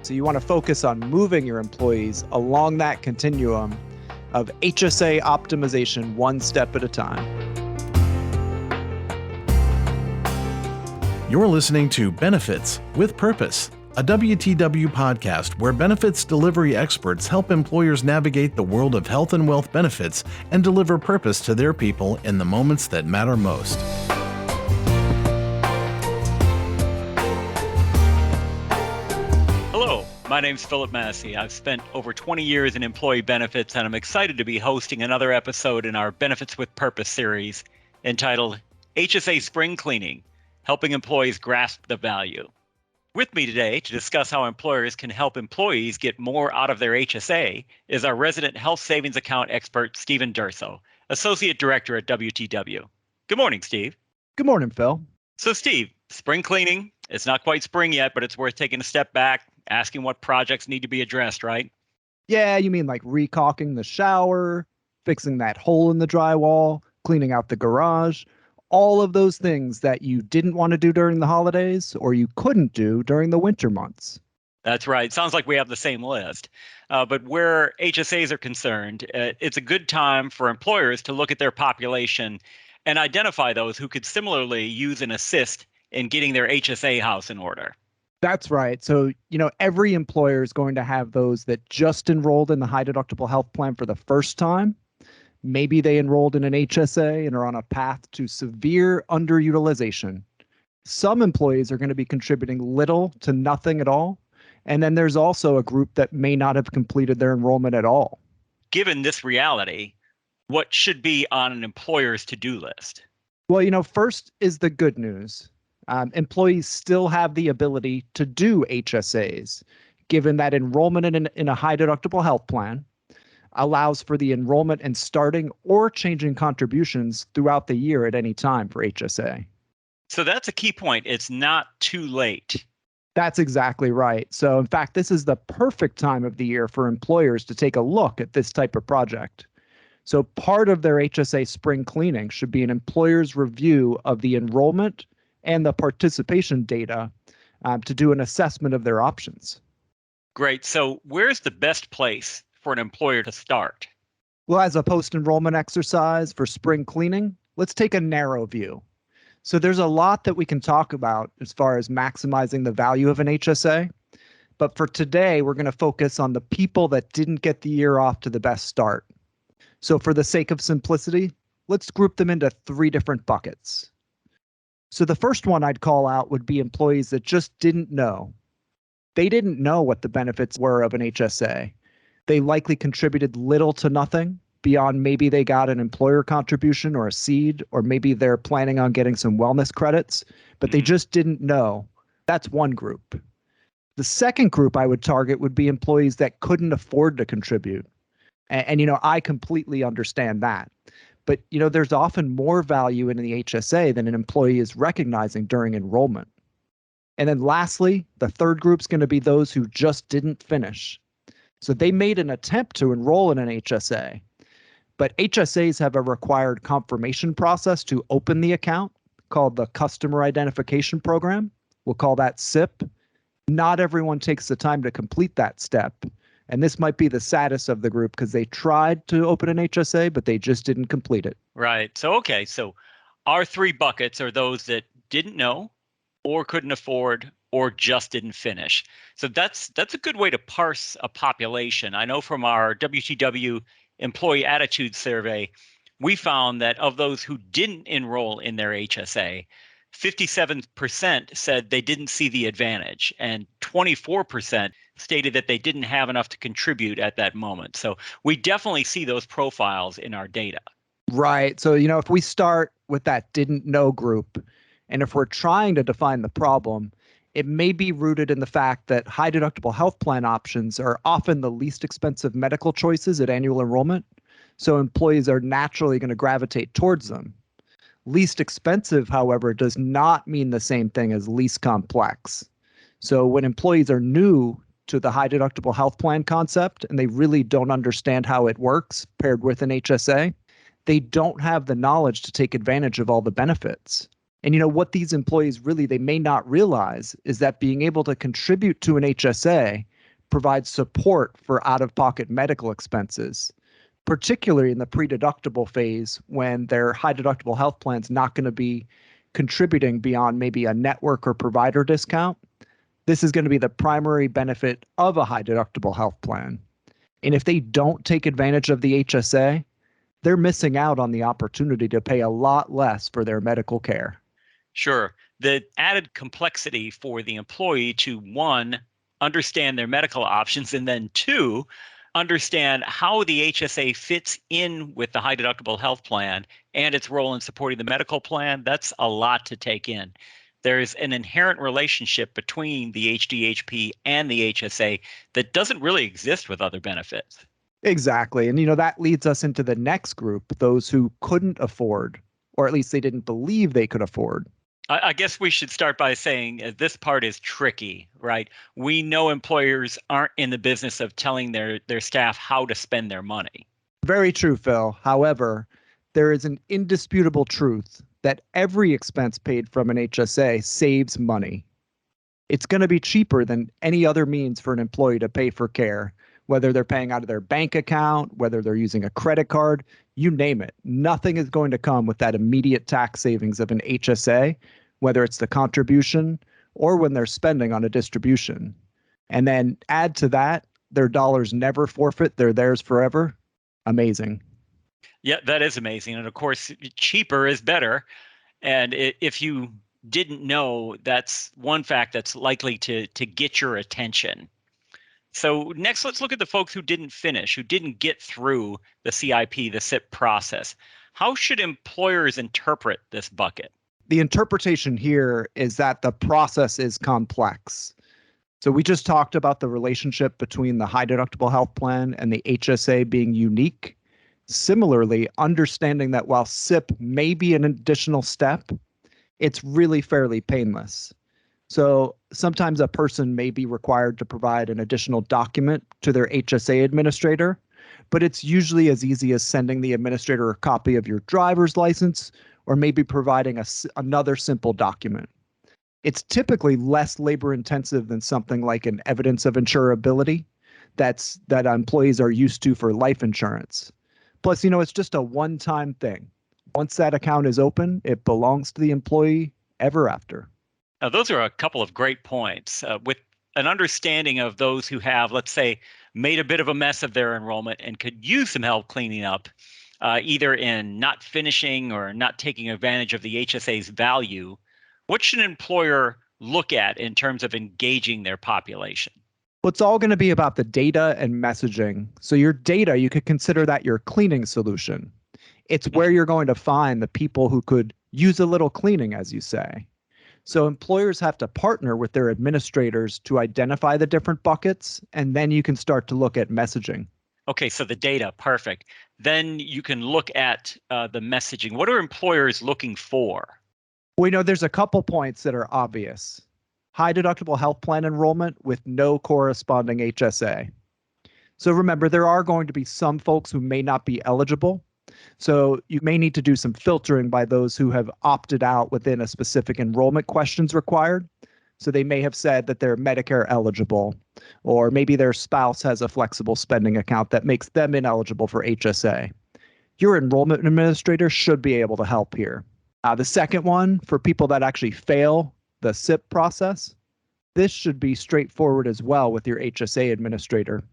So you want to focus on moving your employees along that continuum of HSA optimization one step at a time. You're listening to Benefits with Purpose, a WTW podcast where benefits delivery experts help employers navigate the world of health and wealth benefits and deliver purpose to their people in the moments that matter most. Hello, my name's Philip Massey. I've spent over 20 years in employee benefits, and I'm excited to be hosting another episode in our Benefits with Purpose series entitled HSA Spring Cleaning, Helping Employees Grasp the Value. With me today to discuss how employers can help employees get more out of their HSA is our resident health savings account expert, Stephen Durso, Associate Director at WTW. Good morning, Steve. Good morning, Phil. So, Steve, spring cleaning, it's not quite spring yet, but it's worth taking a step back, asking what projects need to be addressed, right? Yeah, you mean like recaulking the shower, fixing that hole in the drywall, cleaning out the garage, all of those things that you didn't want to do during the holidays or you couldn't do during the winter months. That's right. Sounds like we have the same list. But where HSAs are concerned, it's a good time for employers to look at their population and identify those who could similarly use an assist in getting their HSA house in order. That's right. So, every employer is going to have those that just enrolled in the high deductible health plan for the first time. Maybe they enrolled in an HSA and are on a path to severe underutilization. Some employees are going to be contributing little to nothing at all. And then there's also a group that may not have completed their enrollment at all. Given this reality, what should be on an employer's to-do list? Well, first is the good news. Employees still have the ability to do HSAs, given that enrollment in a high deductible health plan allows for the enrollment and starting or changing contributions throughout the year at any time for HSA. So that's a key point. It's not too late. That's exactly right. So in fact, this is the perfect time of the year for employers to take a look at this type of project. So part of their HSA spring cleaning should be an employer's review of the enrollment and the participation data to do an assessment of their options. Great. So where's the best place for an employer to start? Well, as a post-enrollment exercise for spring cleaning, let's take a narrow view. So there's a lot that we can talk about as far as maximizing the value of an HSA. But for today, we're going to focus on the people that didn't get the year off to the best start. So for the sake of simplicity, let's group them into three different buckets. So the first one I'd call out would be employees that just didn't know. They didn't know what the benefits were of an HSA. They likely contributed little to nothing beyond maybe they got an employer contribution or a seed, or maybe they're planning on getting some wellness credits, but they just didn't know. That's one group. The second group I would target would be employees that couldn't afford to contribute. And I completely understand that. But, there's often more value in the HSA than an employee is recognizing during enrollment. And then lastly, the third group's going to be those who just didn't finish. So they made an attempt to enroll in an HSA, but HSAs have a required confirmation process to open the account called the Customer Identification Program. We'll call that CIP. Not everyone takes the time to complete that step. And this might be the saddest of the group because they tried to open an HSA, but they just didn't complete it. Right. So our three buckets are those that didn't know or couldn't afford or just didn't finish. So that's a good way to parse a population. I know from our WTW Employee Attitude Survey, we found that of those who didn't enroll in their HSA, 57% said they didn't see the advantage, and 24% stated that they didn't have enough to contribute at that moment. So we definitely see those profiles in our data. Right. So, if we start with that didn't know group, and if we're trying to define the problem, it may be rooted in the fact that high deductible health plan options are often the least expensive medical choices at annual enrollment. So employees are naturally going to gravitate towards them. Least expensive, however, does not mean the same thing as least complex. So when employees are new to the high deductible health plan concept and they really don't understand how it works paired with an HSA, they don't have the knowledge to take advantage of all the benefits. And what these employees really, they may not realize is that being able to contribute to an HSA provide support for out-of-pocket medical expenses, particularly in the pre-deductible phase when their high deductible health plan's not going to be contributing beyond maybe a network or provider discount. This is going to be the primary benefit of a high deductible health plan. And if they don't take advantage of the HSA, they're missing out on the opportunity to pay a lot less for their medical care. Sure. The added complexity for the employee to, one, understand their medical options, and then two, understand how the HSA fits in with the high deductible health plan and its role in supporting the medical plan. That's a lot to take in. There's an inherent relationship between the HDHP and the HSA that doesn't really exist with other benefits. Exactly. And, that leads us into the next group, those who couldn't afford, or at least they didn't believe they could afford. I guess we should start by saying this part is tricky, right? We know employers aren't in the business of telling their staff how to spend their money. Very true, Phil. However, there is an indisputable truth that every expense paid from an HSA saves money. It's going to be cheaper than any other means for an employee to pay for care, whether they're paying out of their bank account, whether they're using a credit card, you name it. Nothing is going to come with that immediate tax savings of an HSA, whether it's the contribution or when they're spending on a distribution. And then add to that, their dollars never forfeit, they're theirs forever. Amazing. Yeah, that is amazing. And of course, cheaper is better. And if you didn't know, that's one fact that's likely to get your attention. So next, let's look at the folks who didn't finish, who didn't get through the CIP, the SIP process. How should employers interpret this bucket? The interpretation here is that the process is complex. So we just talked about the relationship between the high deductible health plan and the HSA being unique. Similarly, understanding that while SIP may be an additional step, it's really fairly painless. So sometimes a person may be required to provide an additional document to their HSA administrator, but it's usually as easy as sending the administrator a copy of your driver's license or maybe providing another simple document. It's typically less labor intensive than something like an evidence of insurability that employees are used to for life insurance. Plus, it's just a one-time thing. Once that account is open, it belongs to the employee ever after. Now, those are a couple of great points. With an understanding of those who have, let's say, made a bit of a mess of their enrollment and could use some help cleaning up, either in not finishing or not taking advantage of the HSA's value, what should an employer look at in terms of engaging their population? Well, it's all going to be about the data and messaging. So your data, you could consider that your cleaning solution. It's where you're going to find the people who could use a little cleaning, as you say. So employers have to partner with their administrators to identify the different buckets, and then you can start to look at messaging. Okay, so the data, perfect. Then you can look at the messaging. What are employers looking for? We know there's a couple points that are obvious. High deductible health plan enrollment with no corresponding HSA. So remember, there are going to be some folks who may not be eligible. So you may need to do some filtering by those who have opted out within a specific enrollment questions required. So they may have said that they're Medicare eligible, or maybe their spouse has a flexible spending account that makes them ineligible for HSA. Your enrollment administrator should be able to help here. The second one, for people that actually fail the SIP process, this should be straightforward as well with your HSA administrator.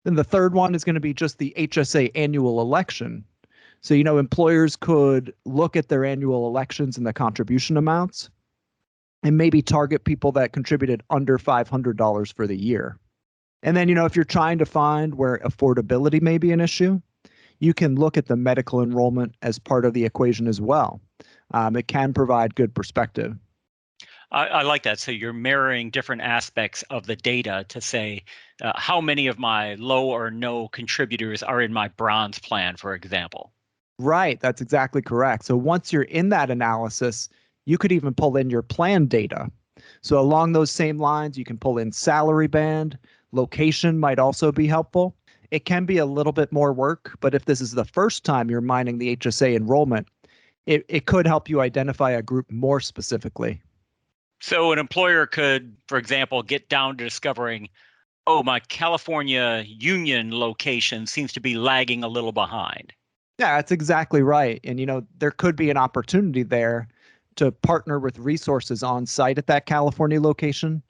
Then the third one is going to be just the HSA annual election. So, employers could look at their annual elections and the contribution amounts and maybe target people that contributed under $500 for the year. And then, if you're trying to find where affordability may be an issue, you can look at the medical enrollment as part of the equation as well. It can provide good perspective. I like that. So you're mirroring different aspects of the data to say how many of my low or no contributors are in my bronze plan, for example. Right. That's exactly correct. So once you're in that analysis, you could even pull in your plan data. So along those same lines, you can pull in salary band. Location might also be helpful. It can be a little bit more work, but if this is the first time you're mining the HSA enrollment, it could help you identify a group more specifically. So an employer could, for example, get down to discovering, Oh, my California Union location seems to be lagging a little behind. Yeah, that's exactly right. And, there could be an opportunity there to partner with resources on site at that California location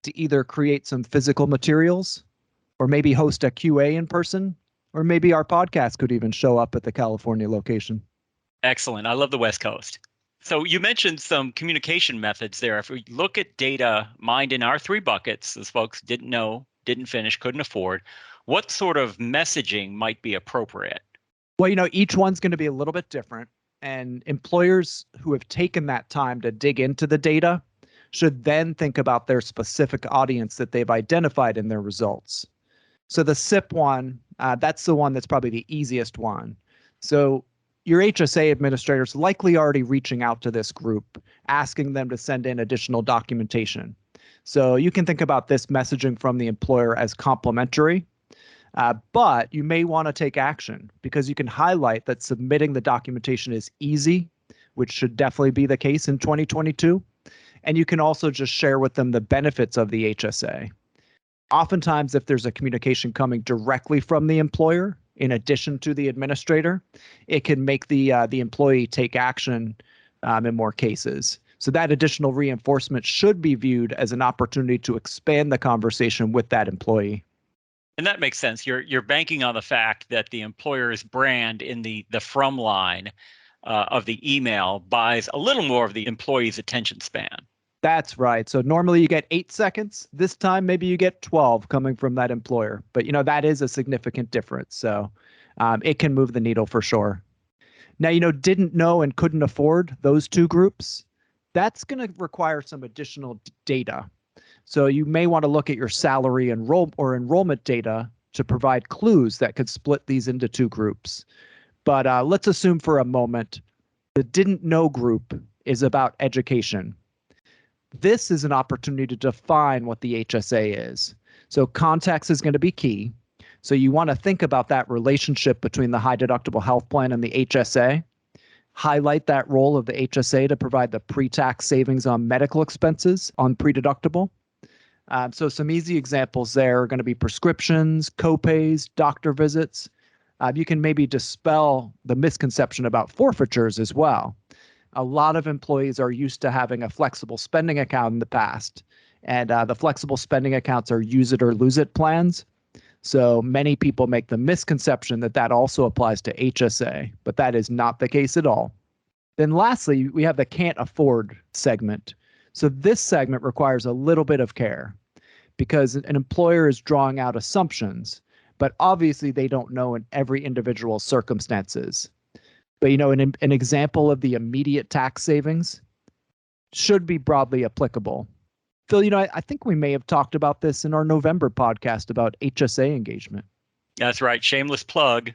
to either create some physical materials or maybe host a QA in person, or maybe our podcast could even show up at the California location. Excellent. I love the West Coast. So you mentioned some communication methods there. If we look at data mined in our three buckets, as folks didn't know, didn't finish, couldn't afford, what sort of messaging might be appropriate? Well, each one's going to be a little bit different. And employers who have taken that time to dig into the data should then think about their specific audience that they've identified in their results. So the SIP one, that's the one that's probably the easiest one. So your HSA administrator's likely already reaching out to this group, asking them to send in additional documentation. So you can think about this messaging from the employer as complimentary, but you may want to take action because you can highlight that submitting the documentation is easy, which should definitely be the case in 2022. And you can also just share with them the benefits of the HSA. Oftentimes, if there's a communication coming directly from the employer, in addition to the administrator, it can make the employee take action in more cases. So that additional reinforcement should be viewed as an opportunity to expand the conversation with that employee. And that makes sense. You're banking on the fact that the employer's brand in the from line of the email buys a little more of the employee's attention span. That's right. So normally you get 8 seconds. This time, maybe you get 12 coming from that employer. But, that is a significant difference. So it can move the needle for sure. Now, didn't know and couldn't afford those two groups. That's going to require some additional data. So you may want to look at your salary enrollment data to provide clues that could split these into two groups. But let's assume for a moment the didn't know group is about education. This is an opportunity to define what the HSA is. So context is going to be key. So you want to think about that relationship between the high deductible health plan and the HSA. Highlight that role of the HSA to provide the pre-tax savings on medical expenses on pre-deductible. So some easy examples there are going to be prescriptions, copays, doctor visits. You can maybe dispel the misconception about forfeitures as well. A lot of employees are used to having a flexible spending account in the past, and the flexible spending accounts are use it or lose it plans. So many people make the misconception that that also applies to HSA, but that is not the case at all. Then lastly, we have the can't afford segment. So this segment requires a little bit of care because an employer is drawing out assumptions, but obviously they don't know in every individual circumstances. But, an example of the immediate tax savings should be broadly applicable. Phil, I think we may have talked about this in our November podcast about HSA engagement. That's right. Shameless plug.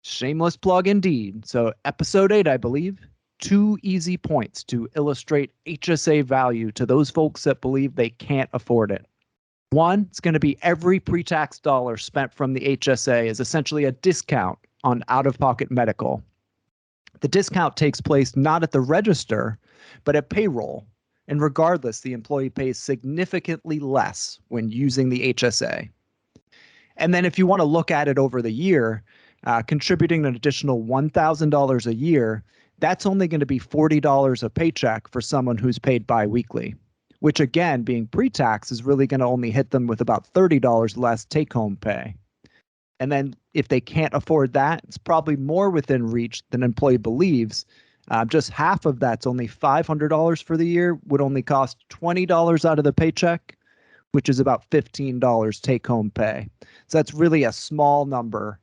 Shameless plug indeed. So episode 8, I believe, 2 easy points to illustrate HSA value to those folks that believe they can't afford it. One, it's going to be every pre-tax dollar spent from the HSA is essentially a discount on out-of-pocket medical. The discount takes place not at the register, but at payroll. And regardless, the employee pays significantly less when using the HSA. And then if you want to look at it over the year, contributing an additional $1,000 a year, that's only going to be $40 a paycheck for someone who's paid biweekly, which again, being pre-tax, is really going to only hit them with about $30 less take-home pay. And then if they can't afford that, it's probably more within reach than an employee believes. Just half of that's only $500 for the year would only cost $20 out of the paycheck, which is about $15 take-home pay. So that's really a small number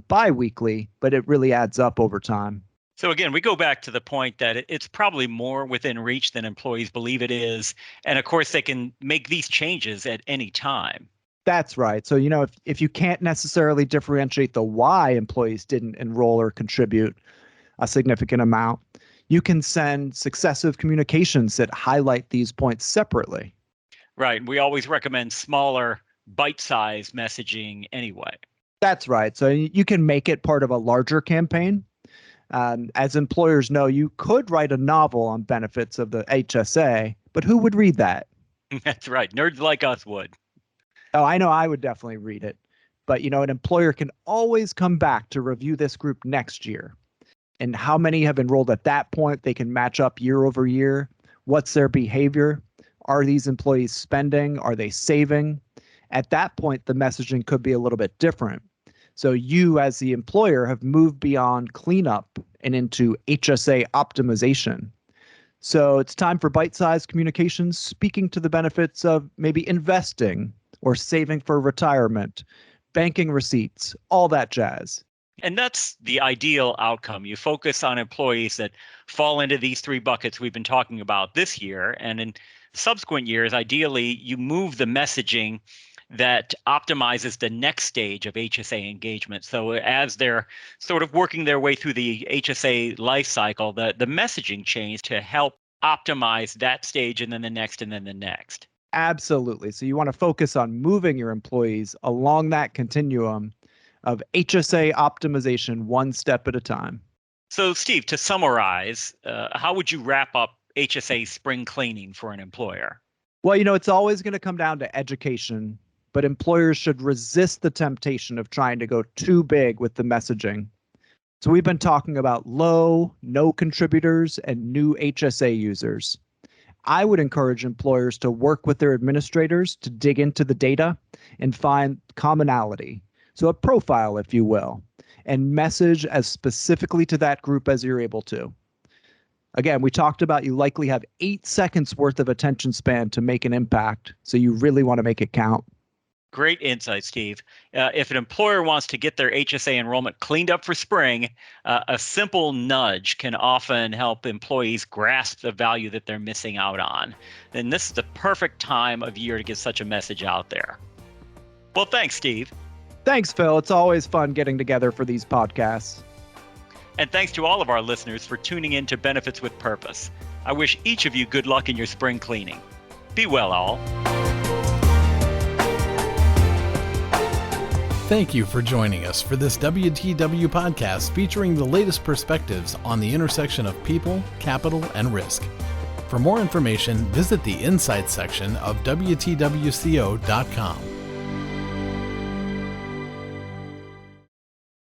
biweekly, but it really adds up over time. So again, we go back to the point that it's probably more within reach than employees believe it is. And of course, they can make these changes at any time. That's right. So, if you can't necessarily differentiate the why employees didn't enroll or contribute a significant amount, you can send successive communications that highlight these points separately. Right. We always recommend smaller bite-sized messaging anyway. That's right. So you can make it part of a larger campaign. As employers know, you could write a novel on benefits of the HSA, but who would read that? That's right. Nerds like us would. Oh, I know I would definitely read it. But, an employer can always come back to review this group next year. And how many have enrolled at that point? They can match up year over year. What's their behavior? Are these employees spending? Are they saving? At that point, the messaging could be a little bit different. So you, as the employer, have moved beyond cleanup and into HSA optimization. So it's time for bite-sized communications, speaking to the benefits of maybe investing or saving for retirement, banking receipts, all that jazz. And that's the ideal outcome. You focus on employees that fall into these three buckets we've been talking about this year. And in subsequent years, ideally, you move the messaging that optimizes the next stage of HSA engagement. So as they're sort of working their way through the HSA life cycle, the messaging change to help optimize that stage and then the next and then the next. Absolutely. So you want to focus on moving your employees along that continuum of HSA optimization one step at a time. So Steve, to summarize, how would you wrap up HSA spring cleaning for an employer? Well, it's always going to come down to education, but employers should resist the temptation of trying to go too big with the messaging. So we've been talking about low, no contributors and new HSA users. I would encourage employers to work with their administrators to dig into the data and find commonality. So a profile, if you will, and message as specifically to that group as you're able to. Again, we talked about you likely have 8 seconds worth of attention span to make an impact. So you really want to make it count. Great insight, Steve. If an employer wants to get their HSA enrollment cleaned up for spring, a simple nudge can often help employees grasp the value that they're missing out on. And this is the perfect time of year to get such a message out there. Well, thanks, Steve. Thanks, Phil. It's always fun getting together for these podcasts. And thanks to all of our listeners for tuning in to Benefits with Purpose. I wish each of you good luck in your spring cleaning. Be well, all. Thank you for joining us for this WTW podcast featuring the latest perspectives on the intersection of people, capital, and risk. For more information, visit the Insights section of WTWCO.com.